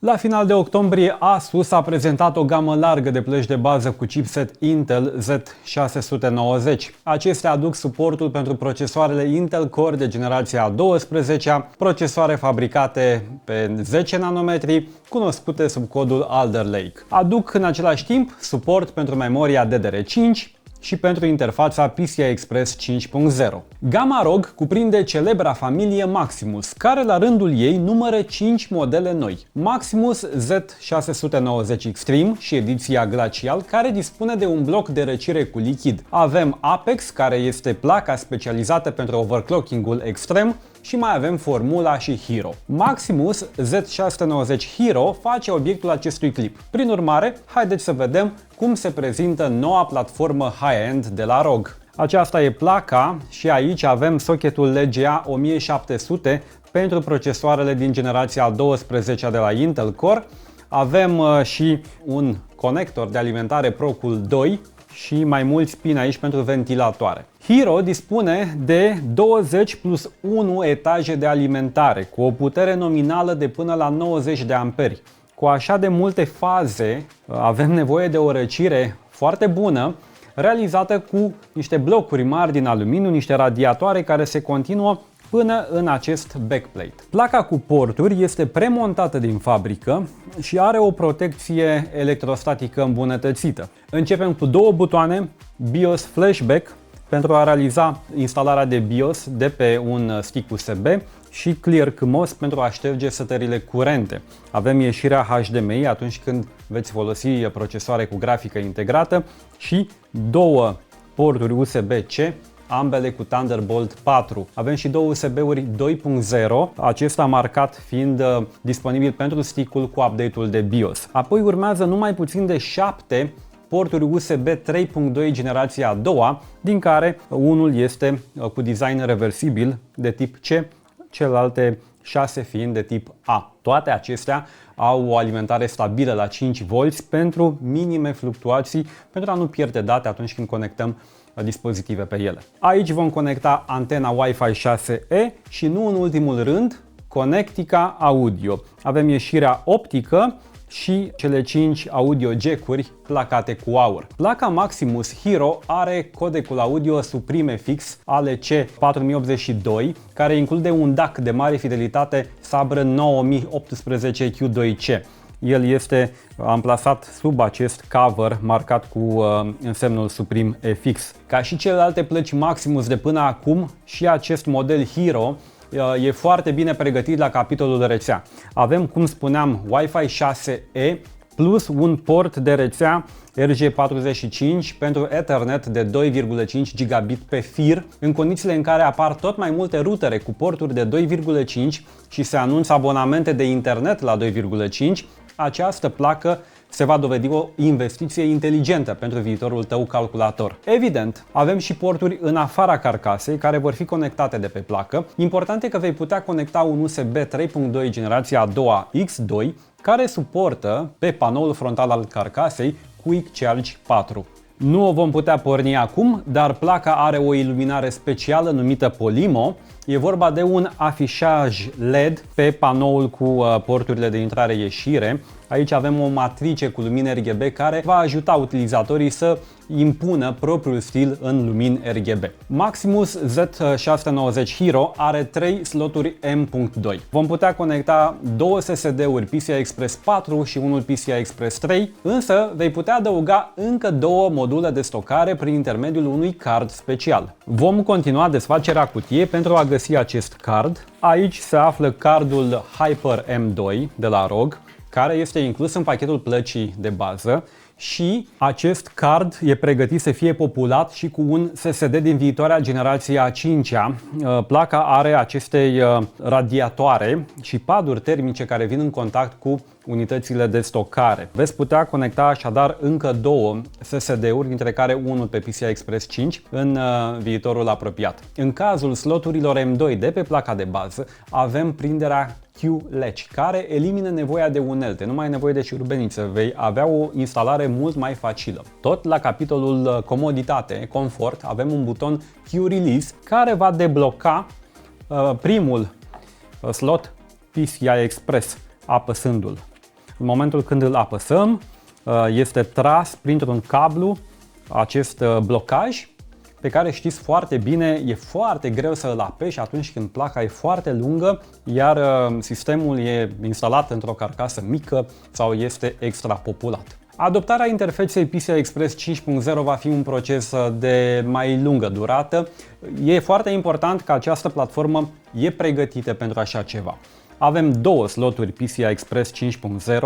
La final de octombrie, Asus a prezentat o gamă largă de plăci de bază cu chipset Intel Z690. Acestea aduc suportul pentru procesoarele Intel Core de generația a 12-a, procesoare fabricate pe 10 nanometri, cunoscute sub codul Alder Lake. Aduc în același timp suport pentru memoria DDR5 și pentru interfața PCI Express 5.0. Gama ROG cuprinde celebra familie Maximus, care la rândul ei numără 5 modele noi. Maximus Z690 Extreme și ediția Glacial, care dispune de un bloc de răcire cu lichid. Avem Apex, care este placa specializată pentru overclocking-ul extrem, și mai avem Formula și Hero. Maximus Z690 Hero face obiectul acestui clip. Prin urmare, haideți să vedem cum se prezintă noua platformă high-end de la ROG. Aceasta e placa și aici avem socketul LGA 1700 pentru procesoarele din generația a 12-a de la Intel Core. Avem și un conector de alimentare Procul 2 și mai mulți pini aici pentru ventilatoare. Hero dispune de 20 plus 1 etaje de alimentare cu o putere nominală de până la 90 de amperi. Cu așa de multe faze avem nevoie de o răcire foarte bună, realizată cu niște blocuri mari din aluminiu, niște radiatoare care se continuă până în acest backplate. Placa cu porturi este premontată din fabrică și are o protecție electrostatică îmbunătățită. Începem cu două butoane, BIOS Flashback, pentru a realiza instalarea de BIOS de pe un stick USB și Clear CMOS pentru a șterge setările curente. Avem ieșirea HDMI atunci când veți folosi procesoare cu grafică integrată și două porturi USB-C, ambele cu Thunderbolt 4. Avem și două USB-uri 2.0, acesta marcat fiind disponibil pentru stick-ul cu update-ul de BIOS. Apoi urmează numai puțin de 7 porturi USB 3.2 generația a doua, din care unul este cu design reversibil de tip C, celelalte 6 fiind de tip A. Toate acestea au o alimentare stabilă la 5V pentru minime fluctuații, pentru a nu pierde date atunci când conectăm dispozitive pe ele. Aici vom conecta antena Wi-Fi 6E și nu în ultimul rând conectica audio. Avem ieșirea optică și cele 5 audio jack-uri placate cu aur. Placa Maximus Hero are codecul audio Supreme FX ALC4082, care include un DAC de mare fidelitate Sabră 9018 Q2C. El este amplasat sub acest cover marcat cu însemnul Supreme FX. Ca și celelalte plăci Maximus de până acum, și acest model Hero e foarte bine pregătit la capitolul rețea. Avem, cum spuneam, Wi-Fi 6E plus un port de rețea RJ45 pentru Ethernet de 2,5 gigabit pe fir, în condițiile în care apar tot mai multe rutere cu porturi de 2,5 și se anunță abonamente de internet la 2,5, această placă se va dovedi o investiție inteligentă pentru viitorul tău calculator. Evident, avem și porturi în afara carcasei care vor fi conectate de pe placă. Important e că vei putea conecta un USB 3.2 generația a doua X2 care suportă pe panoul frontal al carcasei Quick Charge 4. Nu o vom putea porni acum, dar placa are o iluminare specială numită Polimo. E vorba de un afișaj LED pe panoul cu porturile de intrare-ieșire. Aici avem o matrice cu lumini RGB care va ajuta utilizatorii să impună propriul stil în lumini RGB. Maximus Z690 Hero are 3 sloturi M.2. Vom putea conecta două SSD-uri PCI Express 4 și unul PCI Express 3, însă vei putea adăuga încă două module de stocare prin intermediul unui card special. Vom continua desfacerea cutiei pentru a găsi acest card. Aici se află cardul Hyper M2 de la ROG, care este inclus în pachetul plăcii de bază, și acest card e pregătit să fie populat și cu un SSD din viitoarea generație a 5-a. Placa are aceste radiatoare și paduri termice care vin în contact cu unitățile de stocare. Veți putea conecta așadar încă două SSD-uri, dintre care unul pe PCI Express 5 în viitorul apropiat. În cazul sloturilor M2 de pe placa de bază, avem prinderea Q-Latch, care elimină nevoia de unelte, nu mai ai nevoie de șurubeniță, vei avea o instalare mult mai facilă. Tot la capitolul comoditate, confort, avem un buton Q-Release care va debloca primul slot PCI Express apăsându-l. În momentul când îl apăsăm, este tras printr-un cablu acest blocaj pe care știți foarte bine, e foarte greu să îl apeși atunci când placa e foarte lungă, iar sistemul e instalat într-o carcasă mică sau este extrapopulat. Adoptarea interfeței PCI Express 5.0 va fi un proces de mai lungă durată. E foarte important că această platformă e pregătită pentru așa ceva. Avem două sloturi PCI Express 5.0,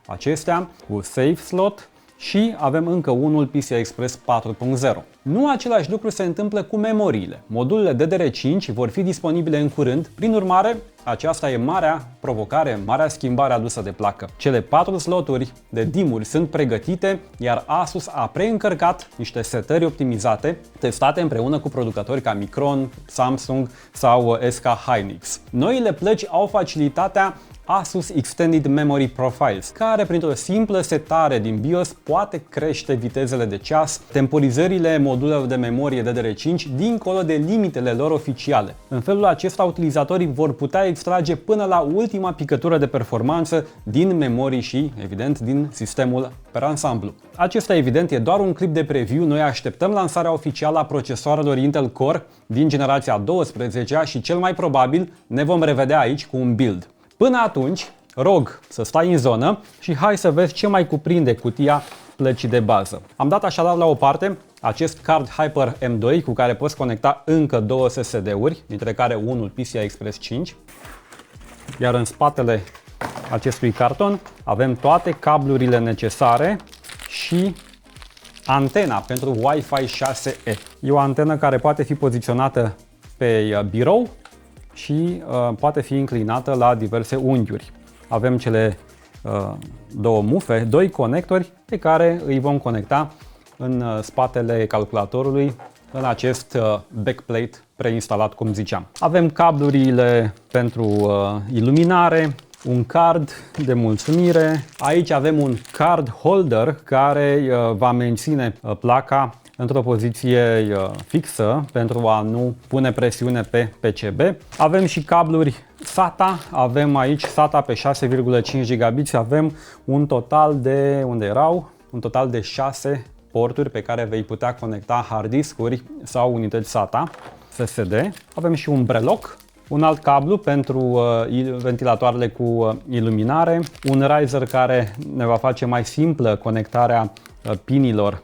acestea cu Safe Slot, și avem încă unul PCI Express 4.0. Nu același lucru se întâmplă cu memoriile. Modulele DDR5 vor fi disponibile în curând, prin urmare, aceasta e marea provocare, marea schimbare adusă de placă. Cele 4 sloturi de DIMM-uri sunt pregătite, iar Asus a preîncărcat niște setări optimizate, testate împreună cu producători ca Micron, Samsung sau SK Hynix. Noile plăci au facilitatea Asus Extended Memory Profiles, care printr-o simplă setare din BIOS poate crește vitezele de ceas, temporizările modulelor de memorie DDR5 dincolo de limitele lor oficiale. În felul acesta, utilizatorii vor putea extrage până la ultima picătură de performanță din memorii și, evident, din sistemul per ansamblu. Acesta, evident, e doar un clip de preview. Noi așteptăm lansarea oficială a procesoarelor Intel Core din generația 12-a și cel mai probabil ne vom revedea aici cu un build. Până atunci, rog să stai în zonă și hai să vezi ce mai cuprinde cutia plăcii de bază. Am dat așadar la o parte acest card Hyper M2 cu care poți conecta încă două SSD-uri, dintre care unul PCI Express 5. Iar în spatele acestui carton avem toate cablurile necesare și antena pentru Wi-Fi 6E. E o antenă care poate fi poziționată pe birou și poate fi inclinată la diverse unghiuri. Avem cele două mufe, doi conectori pe care îi vom conecta în spatele calculatorului în acest backplate preinstalat, cum ziceam. Avem cablurile pentru iluminare, un card de mulțumire. Aici avem un card holder care va menține placa într-o poziție fixă pentru a nu pune presiune pe PCB. Avem și cabluri SATA, avem aici SATA pe 6,5 gigabit, avem un total de, un total de 6 porturi pe care vei putea conecta hard disk-uri sau unități SATA SSD. Avem și un breloc, un alt cablu pentru ventilatoarele cu iluminare, un riser care ne va face mai simplă conectarea pinilor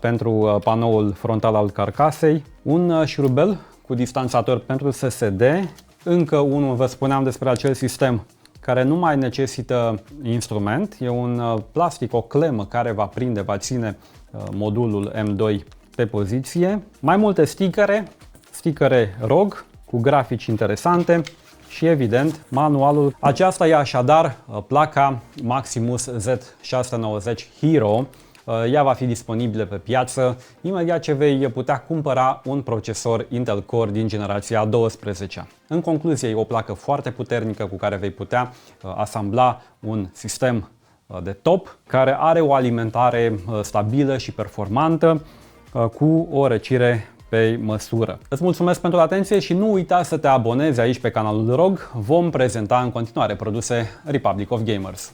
pentru panoul frontal al carcasei, un șurubel cu distanțator pentru SSD, încă unul, vă spuneam despre acel sistem care nu mai necesită instrument, e un plastic, o clemă care va prinde, va ține modulul M2 pe poziție, mai multe stickere ROG cu grafici interesante și evident manualul. Aceasta e așadar placa Maximus Z690 Hero. Ea va fi disponibilă pe piață imediat ce vei putea cumpăra un procesor Intel Core din generația 12-a. În concluzie, e o placă foarte puternică cu care vei putea asambla un sistem de top care are o alimentare stabilă și performantă cu o răcire pe măsură. Îți mulțumesc pentru atenție și nu uita să te abonezi aici pe canalul ROG. Vom prezenta în continuare produse Republic of Gamers.